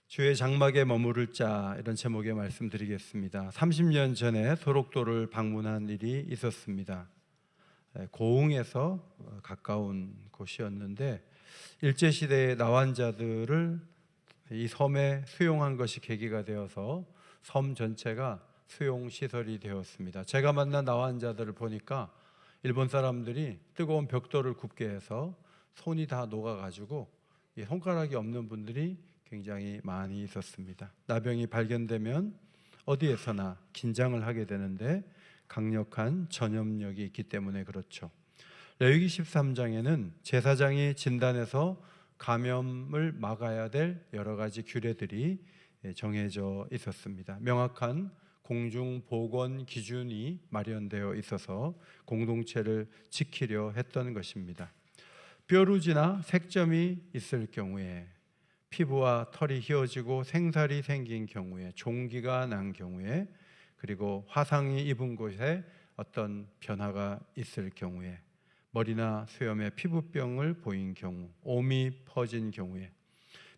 주의 장막에 머무를 자, 이런 제목의 말씀드리겠습니다. 30년 전에 소록도를 방문한 일이 있었습니다. 고흥에서 가까운 곳이었는데 일제시대의 나환자들을 이 섬에 수용한 것이 계기가 되어서 섬 전체가 수용시설이 되었습니다. 제가 만난 나환자들을 보니까 일본 사람들이 뜨거운 벽돌을 굽게 해서 손이 다 녹아가지고 손가락이 없는 분들이 굉장히 많이 있었습니다. 나병이 발견되면 어디에서나 긴장을 하게 되는데 강력한 전염력이 있기 때문에 그렇죠. 레위기 13장에는 제사장이 진단해서 감염을 막아야 될 여러 가지 규례들이 정해져 있었습니다. 명확한 공중보건 기준이 마련되어 있어서 공동체를 지키려 했던 것입니다. 뾰루지나 색점이 있을 경우에, 피부와 털이 휘어지고 생살이 생긴 경우에, 종기가 난 경우에, 그리고 화상이 입은 곳에 어떤 변화가 있을 경우에, 머리나 수염에 피부병을 보인 경우, 옴이 퍼진 경우에,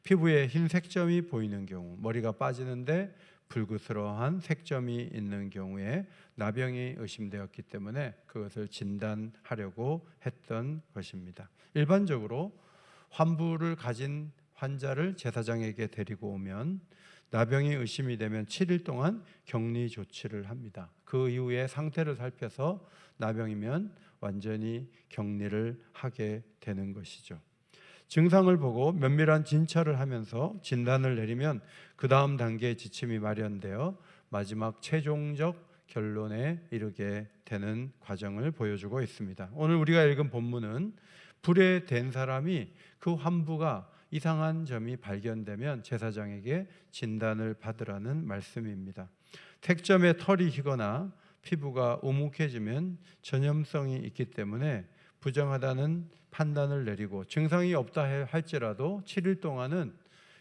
피부에 흰 색점이 보이는 경우, 머리가 빠지는데 불그스러한 색점이 있는 경우에 나병이 의심되었기 때문에 그것을 진단하려고 했던 것입니다. 일반적으로 환부를 가진 환자를 제사장에게 데리고 오면 나병이 의심이 되면 7일 동안 격리 조치를 합니다. 그 이후에 상태를 살펴서 나병이면 완전히 격리를 하게 되는 것이죠. 증상을 보고 면밀한 진찰을 하면서 진단을 내리면 그 다음 단계의 지침이 마련되어 마지막 최종적 결론에 이르게 되는 과정을 보여주고 있습니다. 오늘 우리가 읽은 본문은 불에 댄 사람이 그 환부가 이상한 점이 발견되면 제사장에게 진단을 받으라는 말씀입니다. 색점에 털이 희거나 피부가 우묵해지면 전염성이 있기 때문에 부정하다는 판단을 내리고 증상이 없다 할지라도 7일 동안은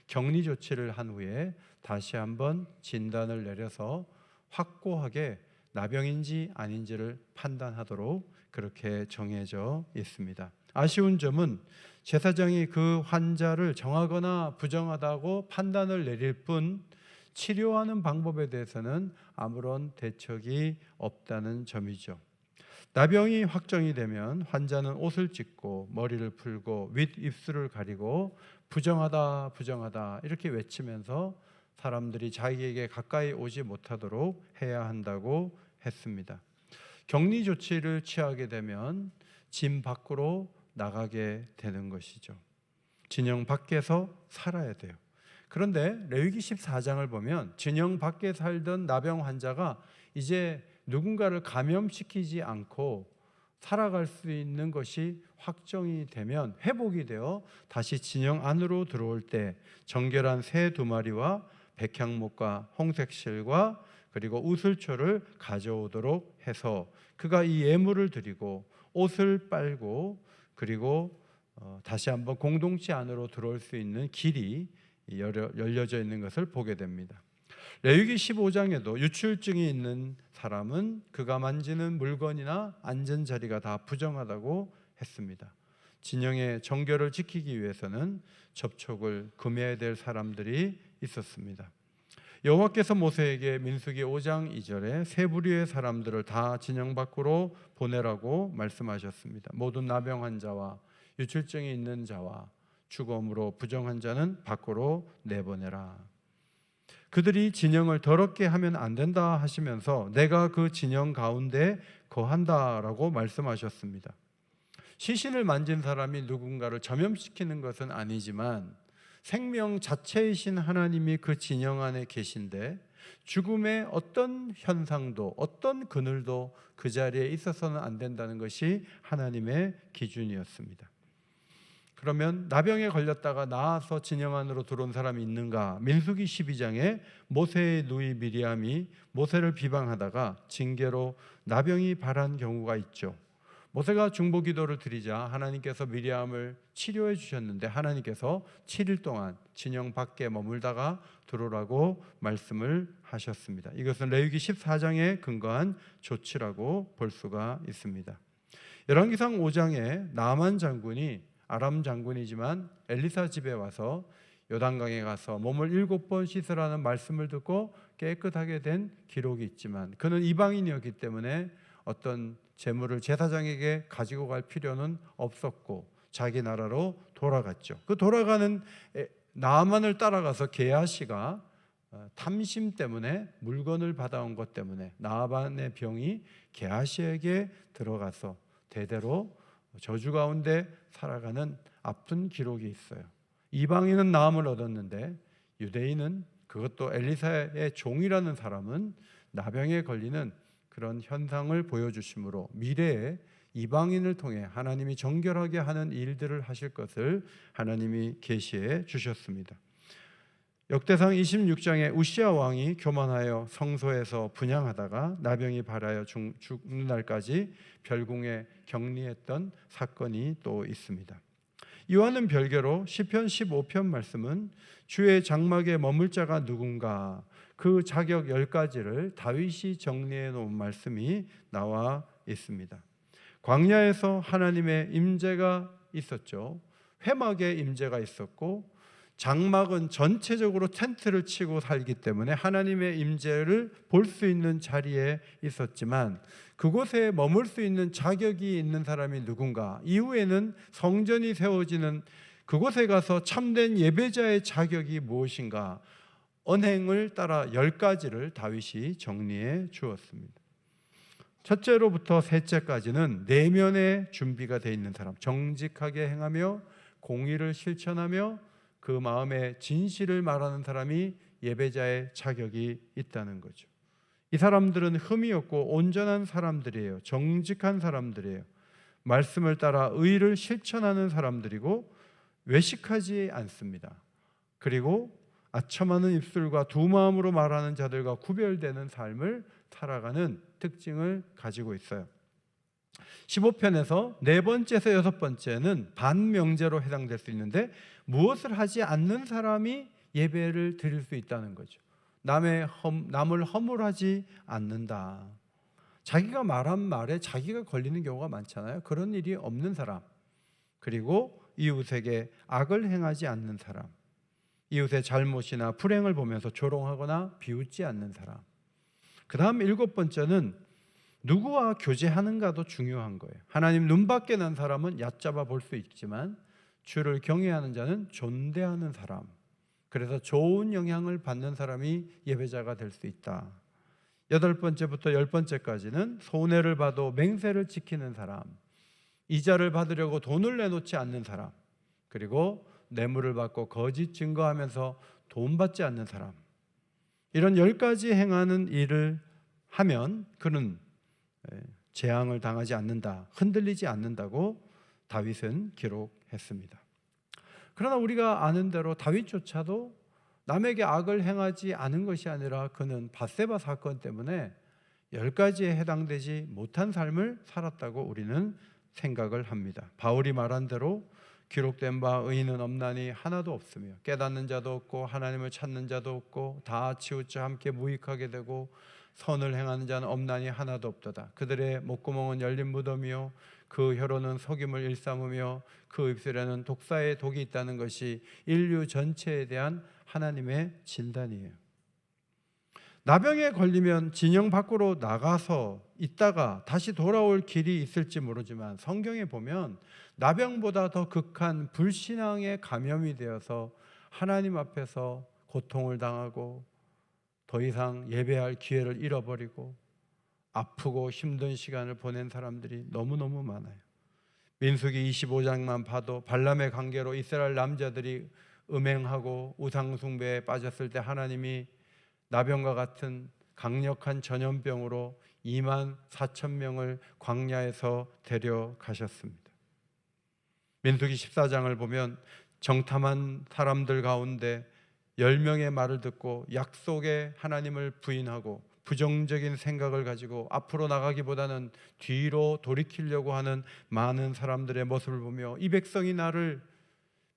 격리 조치를 한 후에 다시 한번 진단을 내려서 확고하게 나병인지 아닌지를 판단하도록 그렇게 정해져 있습니다. 아쉬운 점은 제사장이 그 환자를 정하거나 부정하다고 판단을 내릴 뿐 치료하는 방법에 대해서는 아무런 대책이 없다는 점이죠. 나병이 확정이 되면 환자는 옷을 찢고 머리를 풀고 윗입술을 가리고 부정하다 부정하다 이렇게 외치면서 사람들이 자기에게 가까이 오지 못하도록 해야 한다고 했습니다. 격리 조치를 취하게 되면 진 밖으로 나가게 되는 것이죠. 진영 밖에서 살아야 돼요. 그런데 레위기 14장을 보면 진영 밖에 살던 나병 환자가 이제 누군가를 감염시키지 않고 살아갈 수 있는 것이 확정이 되면 회복이 되어 다시 진영 안으로 들어올 때 정결한 새 2마리와 백향목과 홍색실과 그리고 우슬초를 가져오도록 해서 그가 이 예물을 드리고 옷을 빨고 그리고 다시 한번 공동체 안으로 들어올 수 있는 길이 열려져 있는 것을 보게 됩니다. 레위기 15장에도 유출증이 있는 사람은 그가 만지는 물건이나 앉은 자리가 다 부정하다고 했습니다. 진영의 정결을 지키기 위해서는 접촉을 금해야 될 사람들이 있었습니다. 여호와께서 모세에게 민수기 5장 2절에 세 부류의 사람들을 다 진영 밖으로 보내라고 말씀하셨습니다. 모든 나병 환자와 유출증이 있는 자와 죽음으로 부정한 자는 밖으로 내보내라. 그들이 진영을 더럽게 하면 안 된다 하시면서 내가 그 진영 가운데 거한다라고 말씀하셨습니다. 시신을 만진 사람이 누군가를 전염시키는 것은 아니지만 생명 자체이신 하나님이 그 진영 안에 계신데 죽음의 어떤 현상도 어떤 그늘도 그 자리에 있어서는 안 된다는 것이 하나님의 기준이었습니다. 그러면 나병에 걸렸다가 나아서 진영 안으로 들어온 사람이 있는가? 민수기 12장에 모세의 누이 미리암이 모세를 비방하다가 징계로 나병이 발한 경우가 있죠. 모세가 중보기도를 드리자 하나님께서 미리암을 치료해 주셨는데 하나님께서 7일 동안 진영 밖에 머물다가 들어오라고 말씀을 하셨습니다. 이것은 레위기 14장에 근거한 조치라고 볼 수가 있습니다. 열왕기상 5장에 나만 장군이 아람 장군이지만 엘리사 집에 와서 요단강에 가서 몸을 7번 씻으라는 말씀을 듣고 깨끗하게 된 기록이 있지만 그는 이방인이었기 때문에 어떤 재물을 제사장에게 가지고 갈 필요는 없었고 자기 나라로 돌아갔죠. 그 돌아가는 나아만을 따라가서 게하시가 탐심 때문에 물건을 받아온 것 때문에 나아만의 병이 게하시에게 들어가서 대대로 저주 가운데 살아가는 아픈 기록이 있어요. 이방인은 나음을 얻었는데 유대인은, 그것도 엘리사의 종이라는 사람은 나병에 걸리는 그런 현상을 보여주심으로 미래에 이방인을 통해 하나님이 정결하게 하는 일들을 하실 것을 하나님이 계시해 주셨습니다. 역대상 26장에 우시야 왕이 교만하여 성소에서 분향하다가 나병이 발하여 죽는 날까지 별궁에 격리했던 사건이 또 있습니다. 이와는 별개로 시편 15편 말씀은 주의 장막에 머물 자가 누군가, 그 자격 10가지를 다윗이 정리해 놓은 말씀이 나와 있습니다. 광야에서 하나님의 임재가 있었죠. 회막에 임재가 있었고, 장막은 전체적으로 텐트를 치고 살기 때문에 하나님의 임재를 볼 수 있는 자리에 있었지만 그곳에 머물 수 있는 자격이 있는 사람이 누군가, 이후에는 성전이 세워지는 그곳에 가서 참된 예배자의 자격이 무엇인가, 언행을 따라 10가지를 다윗이 정리해 주었습니다. 첫째로부터 셋째까지는 내면의 준비가 되어 있는 사람, 정직하게 행하며 공의를 실천하며 그 마음의 진실을 말하는 사람이 예배자의 자격이 있다는 거죠. 이 사람들은 흠이 없고 온전한 사람들이에요. 정직한 사람들이에요. 말씀을 따라 의를 실천하는 사람들이고 외식하지 않습니다. 그리고 아첨하는 입술과 두 마음으로 말하는 자들과 구별되는 삶을 살아가는 특징을 가지고 있어요. 15편에서 네 번째에서 여섯 번째는 반명제로 해당될 수 있는데 무엇을 하지 않는 사람이 예배를 드릴 수 있다는 거죠. 남을 허물하지 않는다. 자기가 말한 말에 자기가 걸리는 경우가 많잖아요. 그런 일이 없는 사람, 그리고 이웃에게 악을 행하지 않는 사람, 이웃의 잘못이나 불행을 보면서 조롱하거나 비웃지 않는 사람. 그 다음 7번째는 누구와 교제하는가도 중요한 거예요. 하나님 눈밖에 난 사람은 얕잡아 볼 수 있지만 주를 경외하는 자는 존대하는 사람, 그래서 좋은 영향을 받는 사람이 예배자가 될 수 있다. 8번째부터 10번째까지는 손해를 봐도 맹세를 지키는 사람, 이자를 받으려고 돈을 내놓지 않는 사람, 그리고 뇌물을 받고 거짓 증거하면서 돈 받지 않는 사람, 이런 10가지 행하는 일을 하면 그는 재앙을 당하지 않는다, 흔들리지 않는다고 다윗은 기록했습니다. 그러나 우리가 아는 대로 다윗조차도 남에게 악을 행하지 않은 것이 아니라 그는 밧세바 사건 때문에 10가지에 해당되지 못한 삶을 살았다고 우리는 생각을 합니다. 바울이 말한 대로 기록된 바 의인은 없나니 하나도 없으며 깨닫는 자도 없고 하나님을 찾는 자도 없고 다 치우쳐 함께 무익하게 되고 선을 행하는 자는 없나니 하나도 없도다. 그들의 목구멍은 열린 무덤이요 그 혀로는 속임을 일삼으며 그 입술에는 독사의 독이 있다는 것이 인류 전체에 대한 하나님의 진단이에요. 나병에 걸리면 진영 밖으로 나가서 있다가 다시 돌아올 길이 있을지 모르지만 성경에 보면 나병보다 더 극한 불신앙의 감염이 되어서 하나님 앞에서 고통을 당하고 더 이상 예배할 기회를 잃어버리고 아프고 힘든 시간을 보낸 사람들이 너무너무 많아요. 민수기 25장만 봐도 발람의 관계로 이스라엘 남자들이 음행하고 우상숭배에 빠졌을 때 하나님이 나병과 같은 강력한 전염병으로 2만 4천 명을 광야에서 데려가셨습니다. 민수기 14장을 보면 정탐한 사람들 가운데 10명의 말을 듣고 약속의 하나님을 부인하고 부정적인 생각을 가지고 앞으로 나가기보다는 뒤로 돌이키려고 하는 많은 사람들의 모습을 보며 이 백성이 나를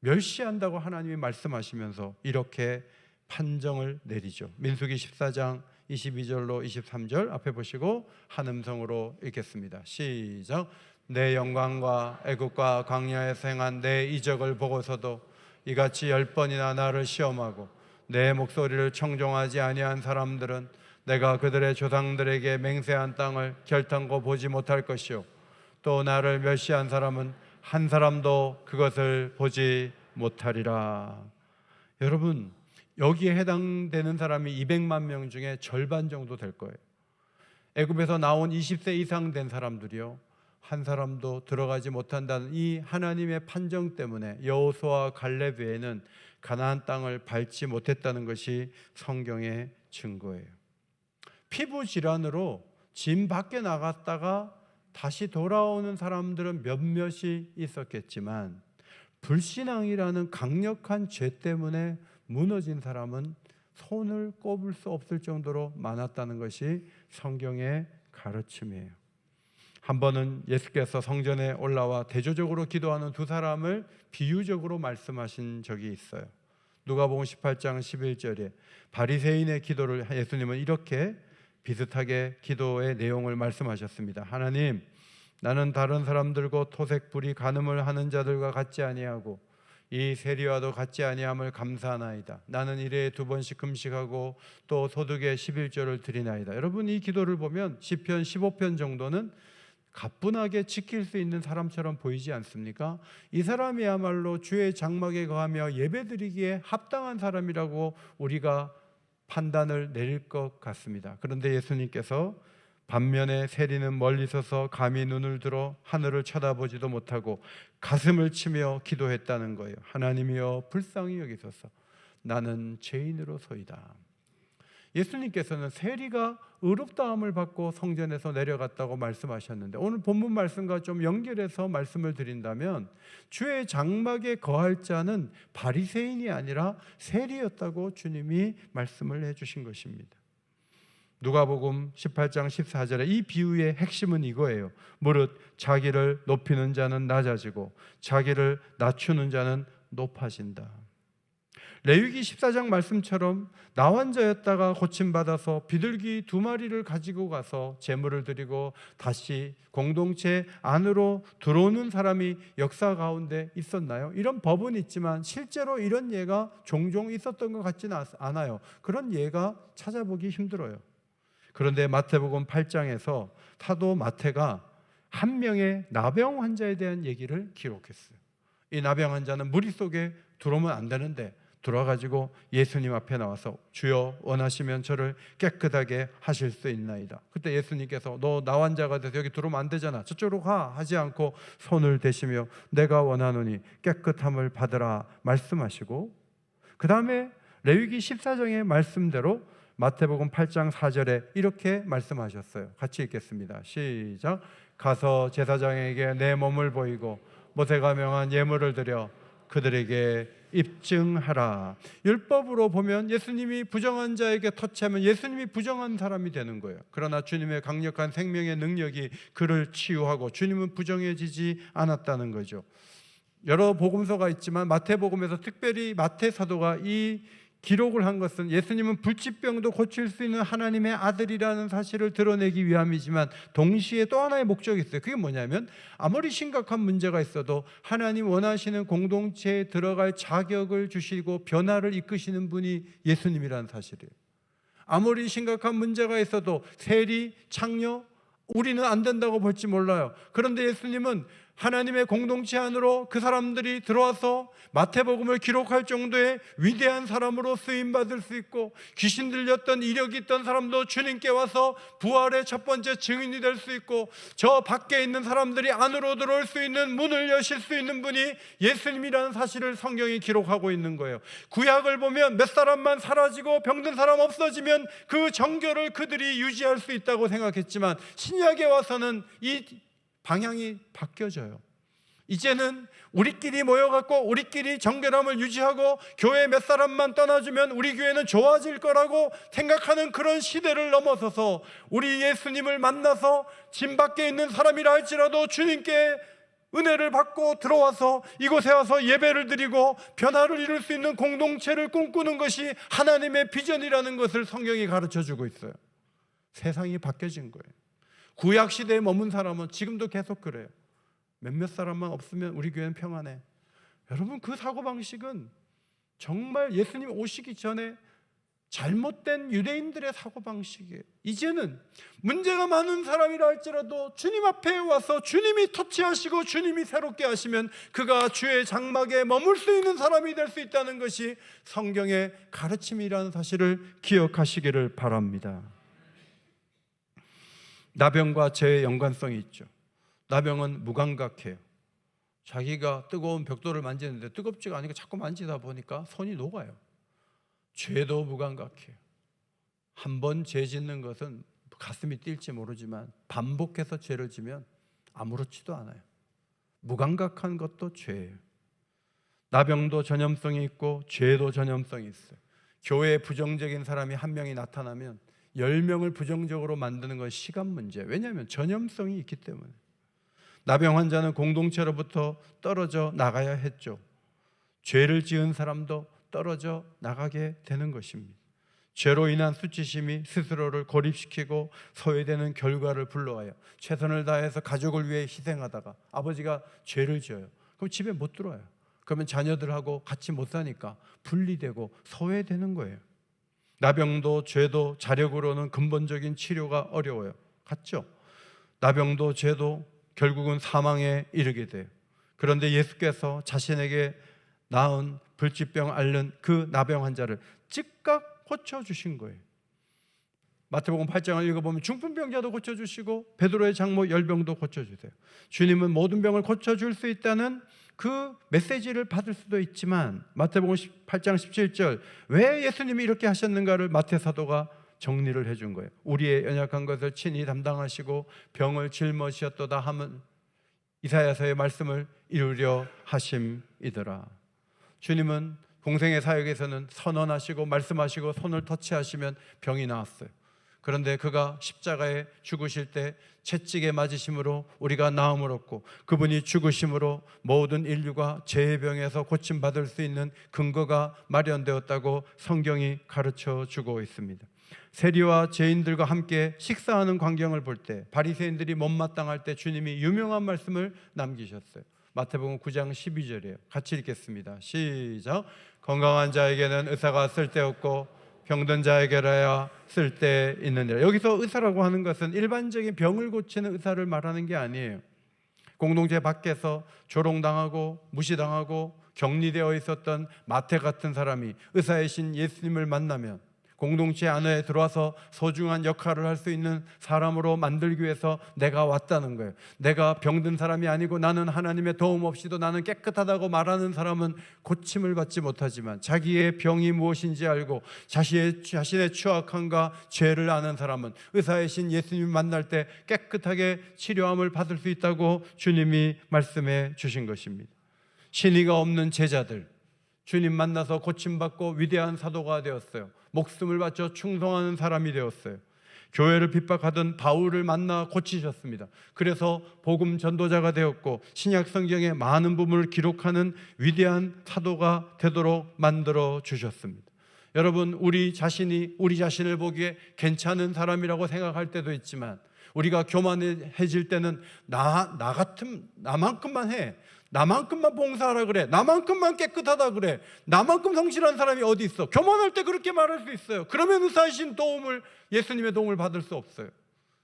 멸시한다고 하나님이 말씀하시면서 이렇게 판정을 내리죠. 민수기 14장 22절로 23절 앞에 보시고 한 음성으로 읽겠습니다. 시작. 내 영광과 애국과 광야에서 행한 내 이적을 보고서도 이같이 10번이나 나를 시험하고 내 목소리를 청종하지 아니한 사람들은 내가 그들의 조상들에게 맹세한 땅을 결탄코 보지 못할 것이요 또 나를 멸시한 사람은 한 사람도 그것을 보지 못하리라. 여러분, 여기에 해당되는 사람이 200만 명 중에 절반 정도 될 거예요. 애굽에서 나온 20세 이상 된 사람들이요, 한 사람도 들어가지 못한다는 이 하나님의 판정 때문에 여호수아와 갈렙 외에는 가나안 땅을 밟지 못했다는 것이 성경의 증거예요. 피부 질환으로 짐 밖에 나갔다가 다시 돌아오는 사람들은 몇몇이 있었겠지만 불신앙이라는 강력한 죄 때문에 무너진 사람은 손을 꼽을 수 없을 정도로 많았다는 것이 성경의 가르침이에요. 한 번은 예수께서 성전에 올라와 대조적으로 기도하는 두 사람을 비유적으로 말씀하신 적이 있어요. 누가복음 18장 11절에 바리새인의 기도를 예수님은 이렇게 비슷하게 기도의 내용을 말씀하셨습니다. 하나님, 나는 다른 사람들과 토색 불이 간음을 하는 자들과 같지 아니하고 이 세리와도 같지 아니함을 감사하나이다. 나는 일에 2번씩 금식하고 또 소득의 11조를 드리나이다. 여러분, 이 기도를 보면 시편 15편 정도는 가뿐하게 지킬 수 있는 사람처럼 보이지 않습니까? 이 사람이야말로 주의 장막에 거하며 예배드리기에 합당한 사람이라고 우리가 판단을 내릴 것 같습니다. 그런데 예수님께서 반면에 세리는 멀리 서서 감히 눈을 들어 하늘을 쳐다보지도 못하고 가슴을 치며 기도했다는 거예요. 하나님이여 불쌍히 여기소서, 나는 죄인으로소이다. 예수님께서는 세리가 의롭다함을 받고 성전에서 내려갔다고 말씀하셨는데, 오늘 본문 말씀과 좀 연결해서 말씀을 드린다면 주의 장막에 거할 자는 바리새인이 아니라 세리였다고 주님이 말씀을 해주신 것입니다. 누가복음 18장 14절에 이 비유의 핵심은 이거예요. 무릇 자기를 높이는 자는 낮아지고 자기를 낮추는 자는 높아진다. 레위기 14장 말씀처럼 나환자였다가 고침받아서 비둘기 2마리를 가지고 가서 제물을 드리고 다시 공동체 안으로 들어오는 사람이 역사 가운데 있었나요? 이런 법은 있지만 실제로 이런 예가 종종 있었던 것 같지는 않아요. 그런 예가 찾아보기 힘들어요. 그런데 마태복음 8장에서 사도 마태가 한 명의 나병 환자에 대한 얘기를 기록했어요. 이 나병 환자는 무리 속에 들어오면 안 되는데 들어와가지고 예수님 앞에 나와서 주여 원하시면 저를 깨끗하게 하실 수 있나이다. 그때 예수님께서 너 나 환자가 돼서 여기 들어오면 안 되잖아, 저쪽으로 가 하지 않고 손을 대시며 내가 원하노니 깨끗함을 받으라 말씀하시고, 그 다음에 레위기 14장의 말씀대로 마태복음 8장 4절에 이렇게 말씀하셨어요. 같이 읽겠습니다. 시작. 가서 제사장에게 내 몸을 보이고 모세가 명한 예물을 드려 그들에게 입증하라. 율법으로 보면 예수님이 부정한 자에게 터치하면 예수님이 부정한 사람이 되는 거예요. 그러나 주님의 강력한 생명의 능력이 그를 치유하고 주님은 부정해지지 않았다는 거죠. 여러 복음서가 있지만 마태복음에서 특별히 마태 사도가 이 기록을 한 것은 예수님은 불치병도 고칠 수 있는 하나님의 아들이라는 사실을 드러내기 위함이지만 동시에 또 하나의 목적이 있어요. 그게 뭐냐면 아무리 심각한 문제가 있어도 하나님 원하시는 공동체에 들어갈 자격을 주시고 변화를 이끄시는 분이 예수님이라는 사실이에요. 아무리 심각한 문제가 있어도 세리, 창녀, 우리는 안 된다고 볼지 몰라요. 그런데 예수님은 하나님의 공동체 안으로 그 사람들이 들어와서 마태복음을 기록할 정도의 위대한 사람으로 쓰임받을 수 있고, 귀신 들렸던 이력이 있던 사람도 주님께 와서 부활의 첫 번째 증인이 될 수 있고, 저 밖에 있는 사람들이 안으로 들어올 수 있는 문을 여실 수 있는 분이 예수님이라는 사실을 성경이 기록하고 있는 거예요. 구약을 보면 몇 사람만 사라지고 병든 사람 없어지면 그 정결을 그들이 유지할 수 있다고 생각했지만 신약에 와서는 이 방향이 바뀌어져요. 이제는 우리끼리 모여갖고 우리끼리 정결함을 유지하고 교회 몇 사람만 떠나주면 우리 교회는 좋아질 거라고 생각하는 그런 시대를 넘어서서 우리 예수님을 만나서 짐 밖에 있는 사람이라 할지라도 주님께 은혜를 받고 들어와서 이곳에 와서 예배를 드리고 변화를 이룰 수 있는 공동체를 꿈꾸는 것이 하나님의 비전이라는 것을 성경이 가르쳐주고 있어요. 세상이 바뀌어진 거예요. 구약시대에 머문 사람은 지금도 계속 그래요. 몇몇 사람만 없으면 우리 교회는 평안해. 여러분, 그 사고방식은 정말 예수님 오시기 전에 잘못된 유대인들의 사고방식이에요. 이제는 문제가 많은 사람이라 할지라도 주님 앞에 와서 주님이 터치하시고 주님이 새롭게 하시면 그가 주의 장막에 머물 수 있는 사람이 될 수 있다는 것이 성경의 가르침이라는 사실을 기억하시기를 바랍니다. 나병과 죄의 연관성이 있죠. 나병은 무감각해요. 자기가 뜨거운 벽돌을 만지는데 뜨겁지가 않으니까 자꾸 만지다 보니까 손이 녹아요. 죄도 무감각해요. 한 번 죄 짓는 것은 가슴이 뛸지 모르지만 반복해서 죄를 지면 아무렇지도 않아요. 무감각한 것도 죄예요. 나병도 전염성이 있고 죄도 전염성이 있어요. 교회에 부정적인 사람이 한 명이 나타나면 10명을 부정적으로 만드는 건 시간 문제예요. 왜냐하면 전염성이 있기 때문에. 나병 환자는 공동체로부터 떨어져 나가야 했죠. 죄를 지은 사람도 떨어져 나가게 되는 것입니다. 죄로 인한 수치심이 스스로를 고립시키고 소외되는 결과를 불러와요. 최선을 다해서 가족을 위해 희생하다가 아버지가 죄를 지어요. 그럼 집에 못 들어와요. 그러면 자녀들하고 같이 못 사니까 분리되고 소외되는 거예요. 나병도 죄도 자력으로는 근본적인 치료가 어려워요. 같죠? 나병도 죄도 결국은 사망에 이르게 돼요. 그런데 예수께서 자신에게 나은 불치병 앓는 그 나병 환자를 즉각 고쳐주신 거예요. 마태복음 8장을 읽어보면 중풍병자도 고쳐주시고 베드로의 장모 열병도 고쳐주세요. 주님은 모든 병을 고쳐줄 수 있다는 그 메시지를 받을 수도 있지만 마태복음 8장 17절 왜 예수님이 이렇게 하셨는가를 마태 사도가 정리를 해준 거예요. 우리의 연약한 것을 친히 담당하시고 병을 짊어지셨도다 하면 이사야서의 말씀을 이루려 하심이더라. 주님은 공생의 사역에서는 선언하시고 말씀하시고 손을 터치하시면 병이 나았어요. 그런데 그가 십자가에 죽으실 때 채찍에 맞으심으로 우리가 나음을 얻고 그분이 죽으심으로 모든 인류가 죄의 병에서 고침받을 수 있는 근거가 마련되었다고 성경이 가르쳐 주고 있습니다. 세리와 죄인들과 함께 식사하는 광경을 볼 때 바리새인들이 못마땅할 때 주님이 유명한 말씀을 남기셨어요. 마태복음 9장 12절이에요. 같이 읽겠습니다. 시작. 건강한 자에게는 의사가 쓸데없고 병든 자에게라야 쓸데있느니라. 여기서 의사라고 하는 것은 일반적인 병을 고치는 의사를 말하는 게 아니에요. 공동체 밖에서 조롱당하고 무시당하고 격리되어 있었던 마태 같은 사람이 의사이신 예수님을 만나면 공동체 안에 들어와서 소중한 역할을 할 수 있는 사람으로 만들기 위해서 내가 왔다는 거예요. 내가 병든 사람이 아니고 나는 하나님의 도움 없이도 나는 깨끗하다고 말하는 사람은 고침을 받지 못하지만 자기의 병이 무엇인지 알고 자신의 추악함과 죄를 아는 사람은 의사이신 예수님 만날 때 깨끗하게 치료함을 받을 수 있다고 주님이 말씀해 주신 것입니다. 신의가 없는 제자들, 주님 만나서 고침받고 위대한 사도가 되었어요. 목숨을 바쳐 충성하는 사람이 되었어요. 교회를 핍박하던 바울을 만나 고치셨습니다. 그래서 복음 전도자가 되었고 신약 성경의 많은 부분을 기록하는 위대한 사도가 되도록 만들어 주셨습니다. 여러분, 우리 자신을 보기에 괜찮은 사람이라고 생각할 때도 있지만 우리가 교만해질 때는 나만큼만 해, 나만큼만 봉사하라 그래, 나만큼만 깨끗하다 그래, 나만큼 성실한 사람이 어디 있어. 교만할 때 그렇게 말할 수 있어요. 그러면 의사이신 예수님의 도움을 받을 수 없어요.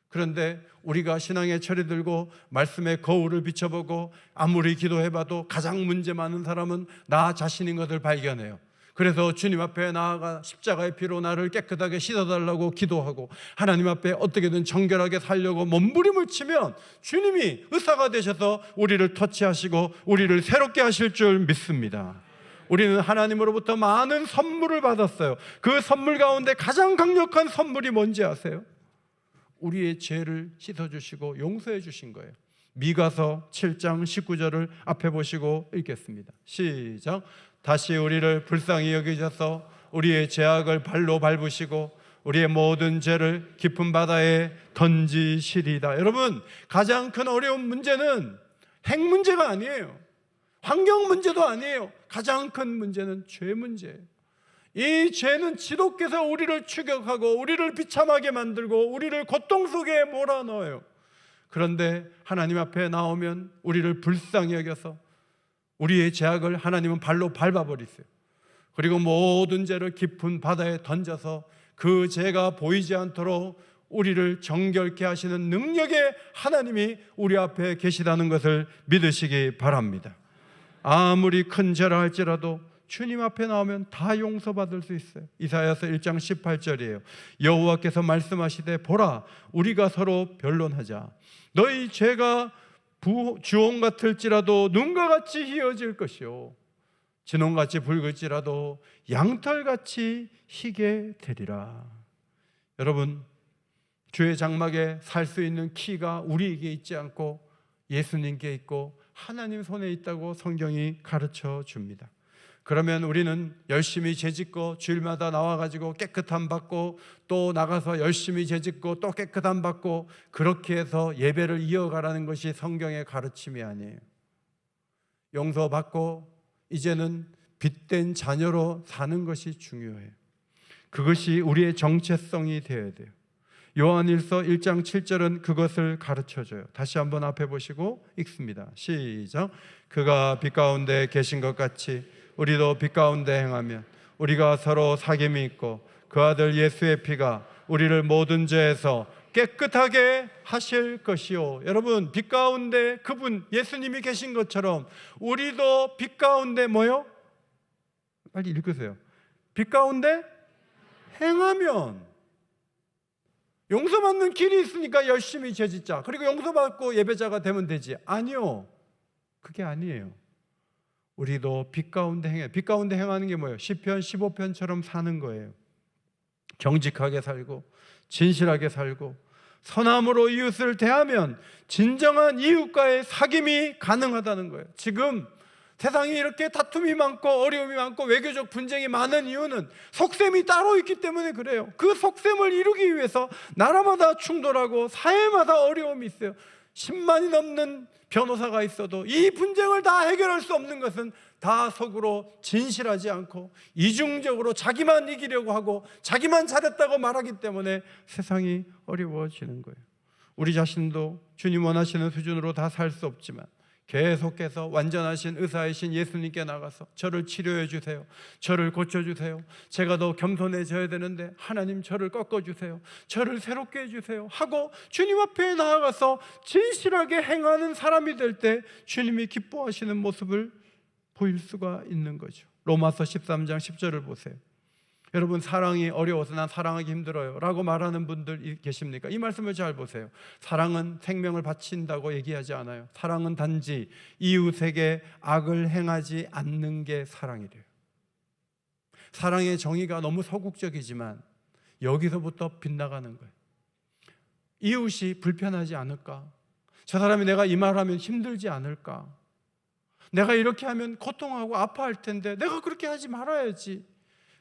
그런데 우리가 신앙의 철이 들고 말씀의 거울을 비춰보고 아무리 기도해봐도 가장 문제 많은 사람은 나 자신인 것을 발견해요. 그래서 주님 앞에 나아가 십자가의 피로 나를 깨끗하게 씻어달라고 기도하고 하나님 앞에 어떻게든 정결하게 살려고 몸부림을 치면 주님이 의사가 되셔서 우리를 터치하시고 우리를 새롭게 하실 줄 믿습니다. 우리는 하나님으로부터 많은 선물을 받았어요. 그 선물 가운데 가장 강력한 선물이 뭔지 아세요? 우리의 죄를 씻어주시고 용서해 주신 거예요. 미가서 7장 19절을 앞에 보시고 읽겠습니다. 시작. 다시 우리를 불쌍히 여기셔서 우리의 죄악을 발로 밟으시고 우리의 모든 죄를 깊은 바다에 던지시리다. 여러분, 가장 큰 어려운 문제는 핵 문제가 아니에요. 환경 문제도 아니에요. 가장 큰 문제는 죄 문제예요. 이 죄는 지독해서 우리를 추격하고 우리를 비참하게 만들고 우리를 고통 속에 몰아넣어요. 그런데 하나님 앞에 나오면 우리를 불쌍히 여겨서 우리의 죄악을 하나님은 발로 밟아버리세요. 그리고 모든 죄를 깊은 바다에 던져서 그 죄가 보이지 않도록 우리를 정결케 하시는 능력의 하나님이 우리 앞에 계시다는 것을 믿으시기 바랍니다. 아무리 큰 죄라 할지라도 주님 앞에 나오면 다 용서받을 수 있어요. 이사야서 1장 18절이에요. 여호와께서 말씀하시되 보라, 우리가 서로 변론하자. 너희 죄가 주홍 같을지라도 눈과 같이 희어질 것이요 진홍같이 붉을지라도 양털같이 희게 되리라. 여러분, 주의 장막에 살 수 있는 키가 우리에게 있지 않고 예수님께 있고 하나님 손에 있다고 성경이 가르쳐 줍니다. 그러면 우리는 열심히 죄짓고 주일마다 나와가지고 깨끗함 받고 또 나가서 열심히 죄짓고 또 깨끗함 받고 그렇게 해서 예배를 이어가라는 것이 성경의 가르침이 아니에요. 용서받고 이제는 빛된 자녀로 사는 것이 중요해요. 그것이 우리의 정체성이 되어야 돼요. 요한일서 1장 7절은 그것을 가르쳐줘요. 다시 한번 앞에 보시고 읽습니다. 시작. 그가 빛 가운데 계신 것 같이 우리도 빛 가운데 행하면 우리가 서로 사귐이 있고 그 아들 예수의 피가 우리를 모든 죄에서 깨끗하게 하실 것이요. 여러분, 빛 가운데 그분 예수님이 계신 것처럼 우리도 빛 가운데 뭐요? 빨리 읽으세요. 빛 가운데 행하면. 용서받는 길이 있으니까 열심히 죄짓자. 그리고 용서받고 예배자가 되면 되지. 아니요, 그게 아니에요. 우리도 빛 가운데 행해. 빛 가운데 행하는 게 뭐예요? 시편 15편처럼 사는 거예요. 정직하게 살고 진실하게 살고 선함으로 이웃을 대하면 진정한 이웃과의 사귐이 가능하다는 거예요. 지금 세상이 이렇게 다툼이 많고 어려움이 많고 외교적 분쟁이 많은 이유는 속셈이 따로 있기 때문에 그래요. 그 속셈을 이루기 위해서 나라마다 충돌하고 사회마다 어려움이 있어요. 10만이 넘는 변호사가 있어도 이 분쟁을 다 해결할 수 없는 것은 다 속으로 진실하지 않고 이중적으로 자기만 이기려고 하고 자기만 잘했다고 말하기 때문에 세상이 어려워지는 거예요. 우리 자신도 주님 원하시는 수준으로 다 살 수 없지만 계속해서 완전하신 의사이신 예수님께 나가서 저를 치료해 주세요. 저를 고쳐주세요. 제가 더 겸손해져야 되는데 하나님 저를 꺾어주세요. 저를 새롭게 해주세요 하고 주님 앞에 나아가서 진실하게 행하는 사람이 될 때 주님이 기뻐하시는 모습을 보일 수가 있는 거죠. 로마서 13장 10절을 보세요. 여러분, 사랑이 어려워서 난 사랑하기 힘들어요 라고 말하는 분들 계십니까? 이 말씀을 잘 보세요. 사랑은 생명을 바친다고 얘기하지 않아요. 사랑은 단지 이웃에게 악을 행하지 않는 게 사랑이래요. 사랑의 정의가 너무 소극적이지만 여기서부터 빗나가는 거예요. 이웃이 불편하지 않을까? 저 사람이 내가 이 말하면 힘들지 않을까? 내가 이렇게 하면 고통하고 아파할 텐데 내가 그렇게 하지 말아야지.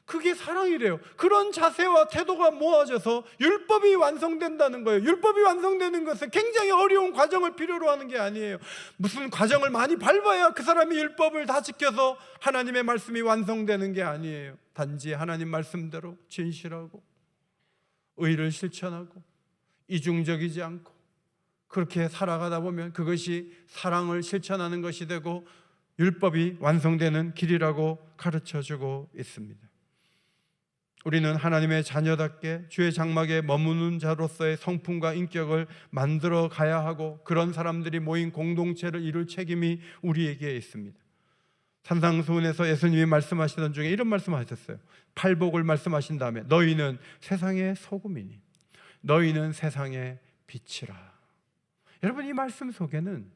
그게 사랑이래요. 그런 자세와 태도가 모아져서 율법이 완성된다는 거예요. 율법이 완성되는 것은 굉장히 어려운 과정을 필요로 하는 게 아니에요. 무슨 과정을 많이 밟아야 그 사람이 율법을 다 지켜서 하나님의 말씀이 완성되는 게 아니에요. 단지 하나님 말씀대로 진실하고 의를 실천하고 이중적이지 않고 그렇게 살아가다 보면 그것이 사랑을 실천하는 것이 되고 율법이 완성되는 길이라고 가르쳐주고 있습니다. 우리는 하나님의 자녀답게 주의 장막에 머무는 자로서의 성품과 인격을 만들어 가야 하고 그런 사람들이 모인 공동체를 이룰 책임이 우리에게 있습니다. 산상수훈에서 예수님이 말씀하시던 중에 이런 말씀을 하셨어요. 팔복을 말씀하신 다음에 너희는 세상의 소금이니 너희는 세상의 빛이라. 여러분, 이 말씀 속에는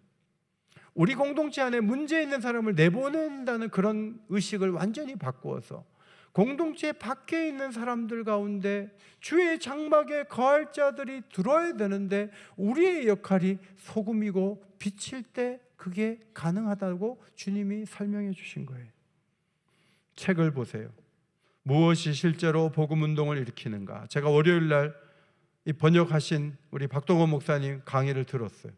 우리 공동체 안에 문제 있는 사람을 내보낸다는 그런 의식을 완전히 바꾸어서 공동체 밖에 있는 사람들 가운데 주의 장막에 거할 자들이 들어야 되는데 우리의 역할이 소금이고 빛일 때 그게 가능하다고 주님이 설명해 주신 거예요. 책을 보세요. 무엇이 실제로 복음운동을 일으키는가? 제가 월요일 날 이 번역하신 우리 박동원 목사님 강의를 들었어요.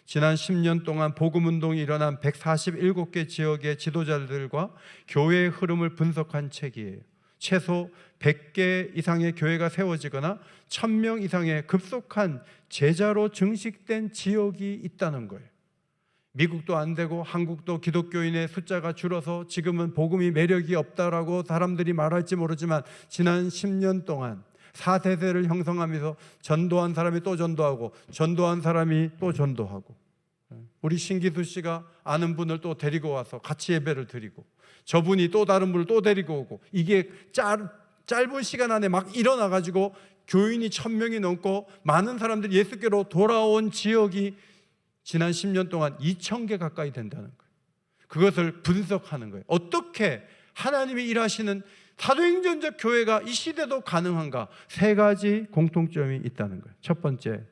지난 10년 동안 복음운동이 일어난 147개 지역의 지도자들과 교회의 흐름을 분석한 책이에요. 최소 100개 이상의 교회가 세워지거나 1000명 이상의 급속한 제자로 증식된 지역이 있다는 거예요. 미국도 안 되고 한국도 기독교인의 숫자가 줄어서 지금은 복음이 매력이 없다라고 사람들이 말할지 모르지만 지난 10년 동안 4세대를 형성하면서 전도한 사람이 또 전도하고 전도한 사람이 또 전도하고, 우리 신기수 씨가 아는 분을 또 데리고 와서 같이 예배를 드리고, 저분이 또 다른 분을 또 데리고 오고, 이게 짧은 시간 안에 막 일어나가지고 교인이 1000명이 넘고 많은 사람들이 예수께로 돌아온 지역이 지난 10년 동안 2000개 가까이 된다는 거예요. 그것을 분석하는 거예요. 어떻게 하나님이 일하시는 사도행전적 교회가 이 시대도 가능한가? 3가지 공통점이 있다는 거예요. 첫 번째,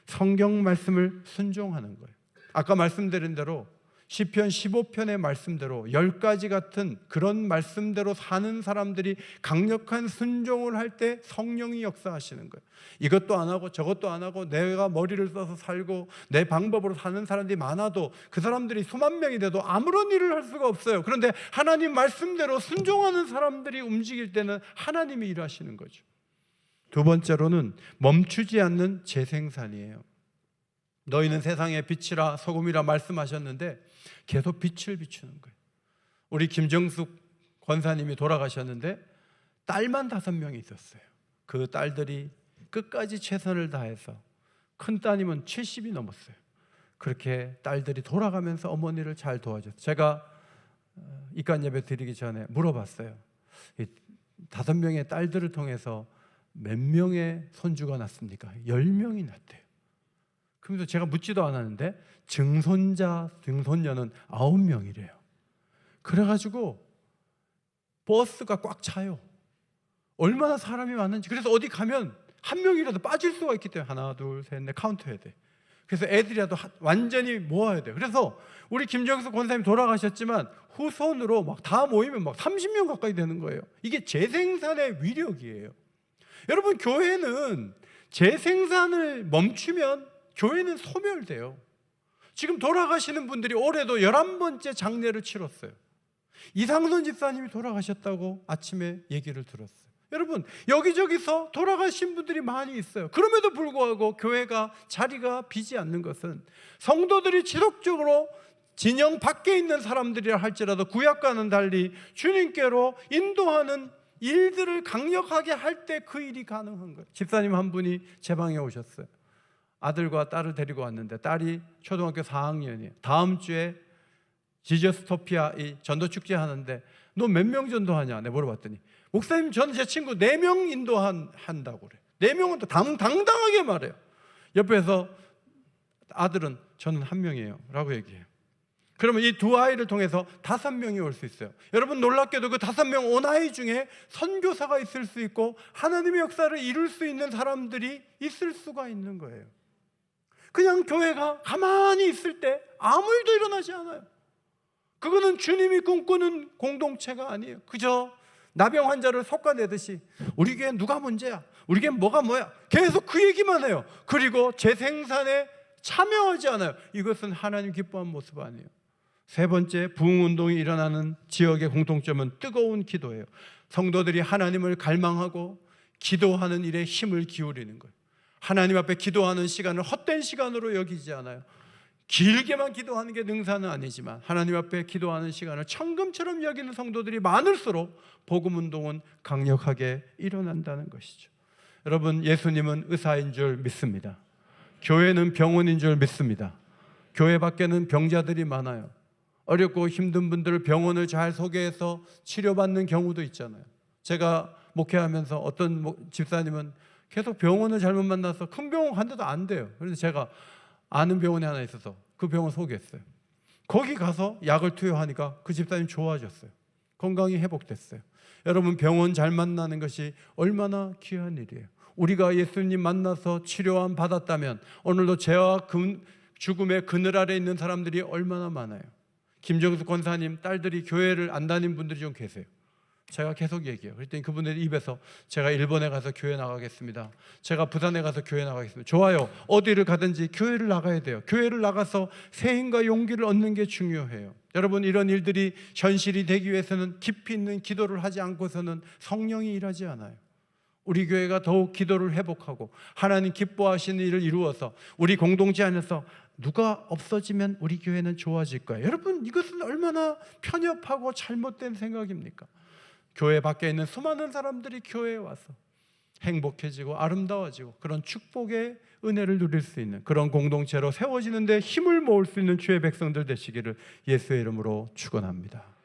성경 말씀을 순종하는 거예요. 아까 말씀드린 대로 시편 15편의 말씀대로 10가지 같은 그런 말씀대로 사는 사람들이 강력한 순종을 할 때 성령이 역사하시는 거예요. 이것도 안 하고 저것도 안 하고 내가 머리를 써서 살고 내 방법으로 사는 사람들이 많아도 그 사람들이 수만 명이 돼도 아무런 일을 할 수가 없어요. 그런데 하나님 말씀대로 순종하는 사람들이 움직일 때는 하나님이 일하시는 거죠. 두 번째로는 멈추지 않는 재생산이에요. 너희는 세상의 빛이라 소금이라 말씀하셨는데 계속 빛을 비추는 거예요. 우리 김정숙 권사님이 돌아가셨는데 딸만 5명이 있었어요. 그 딸들이 끝까지 최선을 다해서, 큰 따님은 70이 넘었어요. 그렇게 딸들이 돌아가면서 어머니를 잘 도와줬어요. 제가 입간 예배 드리기 전에 물어봤어요. 5명의 딸들을 통해서 몇 명의 손주가 났습니까? 10명이 났대요. 그러면서 제가 묻지도 않았는데 증손자, 증손녀는 9명이래요. 그래가지고 버스가 꽉 차요. 얼마나 사람이 많은지. 그래서 어디 가면 한 명이라도 빠질 수가 있기 때문에 하나, 둘, 셋, 넷 카운트해야 돼. 그래서 애들이라도 완전히 모아야 돼요. 그래서 우리 김정수 권사님 돌아가셨지만 후손으로 막 다 모이면 막 30명 가까이 되는 거예요. 이게 재생산의 위력이에요. 여러분, 교회는 재생산을 멈추면 교회는 소멸돼요. 지금 돌아가시는 분들이 올해도 11번째 장례를 치렀어요. 이상선 집사님이 돌아가셨다고 아침에 얘기를 들었어요. 여러분, 여기저기서 돌아가신 분들이 많이 있어요. 그럼에도 불구하고 교회가 자리가 비지 않는 것은 성도들이 지속적으로 진영 밖에 있는 사람들이라 할지라도 구약과는 달리 주님께로 인도하는 일들을 강력하게 할 때 그 일이 가능한 거예요. 집사님 한 분이 제 방에 오셨어요. 아들과 딸을 데리고 왔는데 딸이 초등학교 4학년이에요. 다음 주에 지저스토피아 이 전도축제 하는데 너 몇 명 전도하냐? 내가 물어봤더니 목사님, 저는 제 친구 4명 인도한다고 그래. 4명은 또 당당하게 말해요. 옆에서 아들은 저는 1명이에요 라고 얘기해요. 그러면 이 2아이를 통해서 5명이 올 수 있어요. 여러분, 놀랍게도 그 5명 온 아이 중에 선교사가 있을 수 있고 하나님의 역사를 이룰 수 있는 사람들이 있을 수가 있는 거예요. 그냥 교회가 가만히 있을 때 아무 일도 일어나지 않아요. 그거는 주님이 꿈꾸는 공동체가 아니에요. 그저 나병 환자를 솎아내듯이 우리 교회 누가 문제야? 우리 교회 뭐가 뭐야? 계속 그 얘기만 해요. 그리고 재생산에 참여하지 않아요. 이것은 하나님 기뻐하는 모습 아니에요. 세 번째, 부흥운동이 일어나는 지역의 공통점은 뜨거운 기도예요. 성도들이 하나님을 갈망하고 기도하는 일에 힘을 기울이는 거예요. 하나님 앞에 기도하는 시간을 헛된 시간으로 여기지 않아요. 길게만 기도하는 게 능사는 아니지만 하나님 앞에 기도하는 시간을 천금처럼 여기는 성도들이 많을수록 복음운동은 강력하게 일어난다는 것이죠. 여러분, 예수님은 의사인 줄 믿습니다. 교회는 병원인 줄 믿습니다. 교회 밖에는 병자들이 많아요. 어렵고 힘든 분들을 병원을 잘 소개해서 치료받는 경우도 있잖아요. 제가 목회하면서 어떤 집사님은 계속 병원을 잘못 만나서 큰 병원 간데도 안 돼요. 그래서 제가 아는 병원이 하나 있어서 그 병원 소개했어요. 거기 가서 약을 투여하니까 그 집사님 좋아졌어요. 건강이 회복됐어요. 여러분, 병원 잘 만나는 것이 얼마나 귀한 일이에요. 우리가 예수님 만나서 치료함 받았다면 오늘도 죄와 죽음의 그늘 아래 있는 사람들이 얼마나 많아요. 김정수 권사님 딸들이 교회를 안 다닌 분들이 좀 계세요. 제가 계속 얘기해요. 그랬더니 그분들 입에서 제가 일본에 가서 교회 나가겠습니다. 제가 부산에 가서 교회 나가겠습니다. 좋아요. 어디를 가든지 교회를 나가야 돼요. 교회를 나가서 새 힘과 용기를 얻는 게 중요해요. 여러분, 이런 일들이 현실이 되기 위해서는 깊이 있는 기도를 하지 않고서는 성령이 일하지 않아요. 우리 교회가 더욱 기도를 회복하고 하나님 기뻐하시는 일을 이루어서 우리 공동체 안에서 누가 없어지면 우리 교회는 좋아질 거예요. 여러분, 이것은 얼마나 편협하고 잘못된 생각입니까? 교회 밖에 있는 수많은 사람들이 교회에 와서 행복해지고 아름다워지고 그런 축복의 은혜를 누릴 수 있는 그런 공동체로 세워지는 데 힘을 모을 수 있는 주의 백성들 되시기를 예수의 이름으로 축원합니다.